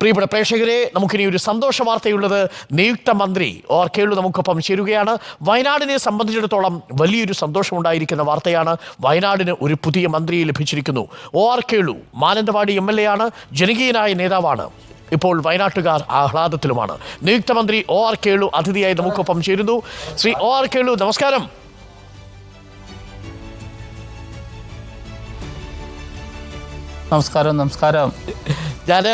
പ്രിയപ്പെട്ട പ്രേക്ഷകരെ, നമുക്കിനി ഒരു സന്തോഷ വാർത്തയുള്ളത്. നിയുക്ത മന്ത്രി OR കേളു നമുക്കൊപ്പം ചേരുകയാണ്. വയനാടിനെ സംബന്ധിച്ചിടത്തോളം വലിയൊരു സന്തോഷമുണ്ടായിരിക്കുന്ന വാർത്തയാണ്. വയനാടിന് ഒരു പുതിയ മന്ത്രിയെ ലഭിച്ചിരിക്കുന്നു. OR കേളു മാനന്തവാടി MLA ആണ്, ജനകീയനായ നേതാവാണ്. ഇപ്പോൾ വയനാട്ടുകാർ ആഹ്ലാദത്തിലുമാണ്. നിയുക്ത മന്ത്രി OR കേളു അതിഥിയായി നമുക്കൊപ്പം ചേരുന്നു. ശ്രീ OR കേളു, നമസ്കാരം. നമസ്കാരം. ഞാൻ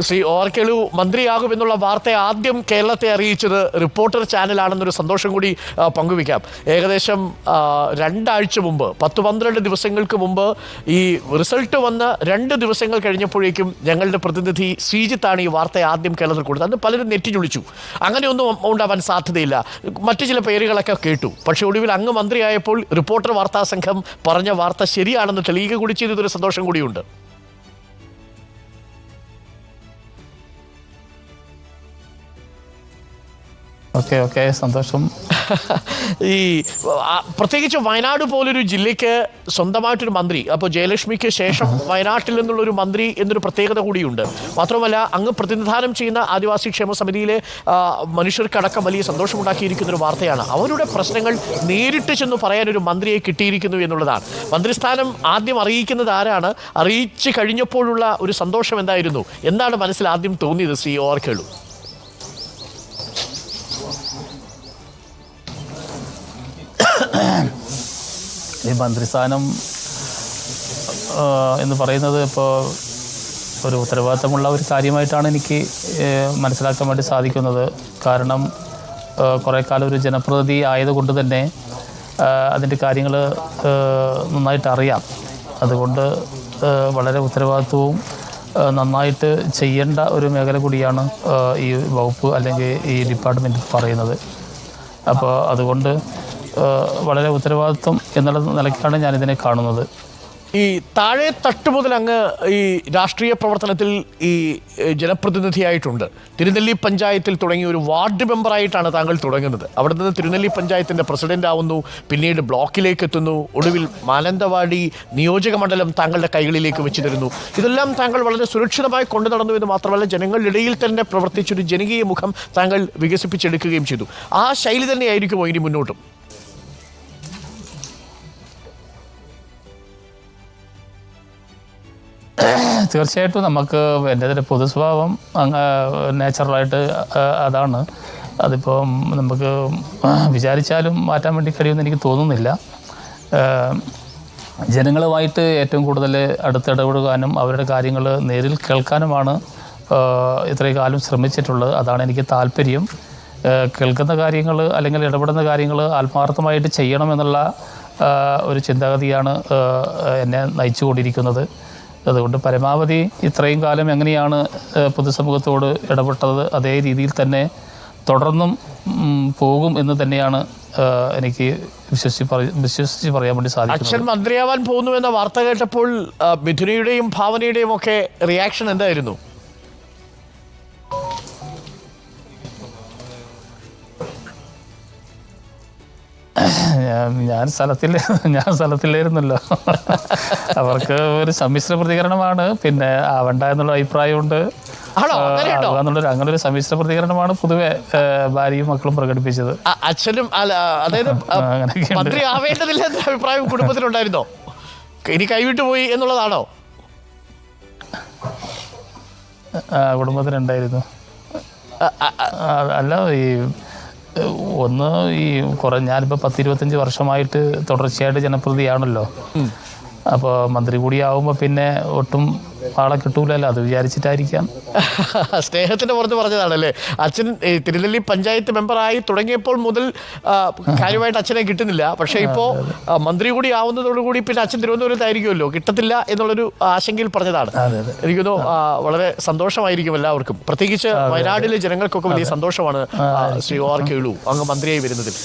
ശ്രീ OR കേളു മന്ത്രിയാകുമെന്നുള്ള വാർത്ത ആദ്യം കേരളത്തെ അറിയിച്ചത് റിപ്പോർട്ടർ ചാനലാണെന്നൊരു സന്തോഷം കൂടി പങ്കുവയ്ക്കാം. ഏകദേശം 2 ആഴ്ച മുമ്പ്, 10-12 ദിവസങ്ങൾക്ക് മുമ്പ് ഈ റിസൾട്ട് വന്ന് 2 ദിവസങ്ങൾ കഴിഞ്ഞപ്പോഴേക്കും ഞങ്ങളുടെ പ്രതിനിധി ശ്രീജിത്താണ് ഈ വാർത്ത ആദ്യം കേരളത്തിൽ കൊടുത്തത്. അന്ന് പലരും നെറ്റിഞ്ഞൊളിച്ചു. അങ്ങനെയൊന്നും ഉണ്ടാവാൻ സാധ്യതയില്ല, മറ്റു ചില പേരുകളൊക്കെ കേട്ടു. പക്ഷേ ഒടുവിൽ അങ്ങ് മന്ത്രിയായപ്പോൾ റിപ്പോർട്ടർ വാർത്താ സംഘം പറഞ്ഞ വാർത്ത ശരിയാണെന്ന് തെളിയിക്കുക കൂടി ചെയ്തതൊരു സന്തോഷം കൂടിയുണ്ട്. ഓക്കെ, സന്തോഷം. ഈ പ്രത്യേകിച്ച് വയനാട് പോലൊരു ജില്ലയ്ക്ക് സ്വന്തമായിട്ടൊരു മന്ത്രി, അപ്പോൾ ജയലക്ഷ്മിക്ക് ശേഷം വയനാട്ടിൽ നിന്നുള്ളൊരു മന്ത്രി എന്നൊരു പ്രത്യേകത കൂടിയുണ്ട്. മാത്രമല്ല, അങ്ങ് പ്രതിനിധാനം ചെയ്യുന്ന ആദിവാസി ക്ഷേമ സമിതിയിലെ മനുഷ്യർക്കടക്കം വലിയ സന്തോഷമുണ്ടാക്കിയിരിക്കുന്നൊരു വാർത്തയാണ്. അവരുടെ പ്രശ്നങ്ങൾ നേരിട്ട് ചെന്ന് പറയാനൊരു മന്ത്രിയെ കിട്ടിയിരിക്കുന്നു എന്നുള്ളതാണ്. മന്ത്രിസ്ഥാനം ആദ്യം അറിയിക്കുന്നത് ആരാണ്? അറിയിച്ചു കഴിഞ്ഞപ്പോഴുള്ള ഒരു സന്തോഷം എന്തായിരുന്നു? എന്താണ് മനസ്സിൽ ആദ്യം തോന്നിയത് ശ്രീ OR കേളു? ഈ മന്ത്രിസ്ഥാനം എന്ന് പറയുന്നത് ഇപ്പോൾ ഒരു ഉത്തരവാദിത്തമുള്ള ഒരു കാര്യമായിട്ടാണ് എനിക്ക് മനസ്സിലാക്കാൻ വേണ്ടി സാധിക്കുന്നത്. കാരണം കുറേ കാലം ഒരു ജനപ്രതിനിധി ആയതുകൊണ്ട് തന്നെ അതിൻ്റെ കാര്യങ്ങൾ നന്നായിട്ട് അറിയാം. അതുകൊണ്ട് വളരെ ഉത്തരവാദിത്വവും നന്നായിട്ട് ചെയ്യേണ്ട ഒരു മേഖല കൂടിയാണ് ഈ വകുപ്പ് അല്ലെങ്കിൽ ഈ ഡിപ്പാർട്ട്മെൻറ്റ് പറയുന്നത്. അപ്പോൾ അതുകൊണ്ട് വളരെ ഉത്തരവാദിത്വം എന്നുള്ള നിലയ്ക്കാണ് ഞാനിതിനെ കാണുന്നത്. ഈ താഴെ തട്ട് മുതൽ അങ്ങ് ഈ രാഷ്ട്രീയ പ്രവർത്തനത്തിൽ ഈ ജനപ്രതിനിധിയായിട്ടുണ്ട്. തിരുനെല്ലി പഞ്ചായത്തിൽ തുടങ്ങിയ ഒരു വാർഡ് മെമ്പറായിട്ടാണ് താങ്കൾ തുടങ്ങുന്നത്. അവിടെ നിന്ന് തിരുനെല്ലി പഞ്ചായത്തിൻ്റെ പ്രസിഡന്റ് ആവുന്നു, പിന്നീട് ബ്ലോക്കിലേക്ക് എത്തുന്നു, ഒടുവിൽ മാനന്തവാടി നിയോജക മണ്ഡലം താങ്കളുടെ കൈകളിലേക്ക് വെച്ച് തരുന്നു. ഇതെല്ലാം താങ്കൾ വളരെ സുരക്ഷിതമായി കൊണ്ടു നടന്നു എന്ന് മാത്രമല്ല, ജനങ്ങളുടെ ഇടയിൽ തന്നെ പ്രവർത്തിച്ചൊരു ജനകീയ മുഖം താങ്കൾ വികസിപ്പിച്ചെടുക്കുകയും ചെയ്തു. ആ ശൈലി തന്നെയായിരിക്കുമോ ഇനി മുന്നോട്ടും? തീർച്ചയായിട്ടും നമുക്ക് എൻ്റെ പൊതു സ്വഭാവം നാച്ചുറലായിട്ട് അതാണ്. അതിപ്പോൾ നമുക്ക് വിചാരിച്ചാലും മാറ്റാൻ വേണ്ടി കഴിയുമെന്ന് എനിക്ക് തോന്നുന്നില്ല. ജനങ്ങളുമായിട്ട് ഏറ്റവും കൂടുതൽ അടുത്തിടപെടുവാനും അവരുടെ കാര്യങ്ങൾ നേരിൽ കേൾക്കാനുമാണ് ഇത്രയും കാലം ശ്രമിച്ചിട്ടുള്ളത്. അതാണ് എനിക്ക് താല്പര്യം. കേൾക്കുന്ന കാര്യങ്ങൾ അല്ലെങ്കിൽ ഇടപെടുന്ന കാര്യങ്ങൾ ആത്മാർത്ഥമായിട്ട് ചെയ്യണമെന്നുള്ള ഒരു ചിന്താഗതിയാണ് എന്നെ നയിച്ചുകൊണ്ടിരിക്കുന്നത്. അതുകൊണ്ട് പരമാവധി ഇത്രയും കാലം എങ്ങനെയാണ് പൊതുസമൂഹത്തോട് ഇടപെട്ടത് അതേ രീതിയിൽ തന്നെ തുടർന്നും പോകും എന്ന് തന്നെയാണ് എനിക്ക് വിശ്വസിച്ച് പറയാൻ വേണ്ടി സാധിക്കും. അച്ഛൻ മന്ത്രിയാവാൻ പോകുന്നു എന്ന വാർത്ത കേട്ടപ്പോൾ മിഥുനയുടെയും ഭാവനയുടെയും ഒക്കെ റിയാക്ഷൻ എന്തായിരുന്നു? ഞാൻ സ്ഥലത്തില്ലായിരുന്നല്ലോ. അവർക്ക് ഒരു സമ്മിശ്ര പ്രതികരണമാണ്. പിന്നെ ആവണ്ട എന്നുള്ള അഭിപ്രായമുണ്ട്. അങ്ങനെ ഒരു സമ്മിശ്ര പ്രതികരണമാണ് പൊതുവെ ഭാര്യയും മക്കളും പ്രകടിപ്പിച്ചത്. അച്ഛനും അതായത് മന്ത്രി ആവേണ്ടതില്ല എന്ന അഭിപ്രായം കുടുംബത്തിലുണ്ടായിരുന്നോ? ഇനി കൈവിട്ടു പോയി എന്നുള്ളതാണോ? കുടുംബത്തിനുണ്ടായിരുന്നു. അല്ല, ഞാനിപ്പോൾ 10-25 വർഷമായിട്ട് തുടർച്ചയായിട്ട് ജനപ്രതിയാണല്ലോ. അപ്പോൾ മന്ത്രി കൂടി ആവുമ്പോൾ പിന്നെ ഒട്ടും ആളെ കിട്ടൂലല്ലോ, അത് വിചാരിച്ചിട്ടായിരിക്കാം. സ്നേഹത്തിന്റെ പുറത്ത് പറഞ്ഞതാണല്ലേ. അച്ഛൻ തിരുനെല്ലി പഞ്ചായത്ത് മെമ്പറായി തുടങ്ങിയപ്പോൾ മുതൽ കാര്യമായിട്ട് അച്ഛനെ കിട്ടുന്നില്ല. പക്ഷേ ഇപ്പോൾ മന്ത്രി കൂടി ആവുന്നതോടുകൂടി പിന്നെ അച്ഛൻ തിരുവനന്തപുരത്തായിരിക്കുമല്ലോ, കിട്ടത്തില്ല എന്നുള്ളൊരു ആശങ്കയിൽ പറഞ്ഞതാണ്. എനിക്കൊന്നു വളരെ സന്തോഷമായിരിക്കും എല്ലാവർക്കും, പ്രത്യേകിച്ച് വയനാട്ടിലെ ജനങ്ങൾക്കൊക്കെ വലിയ സന്തോഷമാണ് ശ്രീ OR കേളു അങ്ങ് മന്ത്രിയായി വരുന്നതിൽ.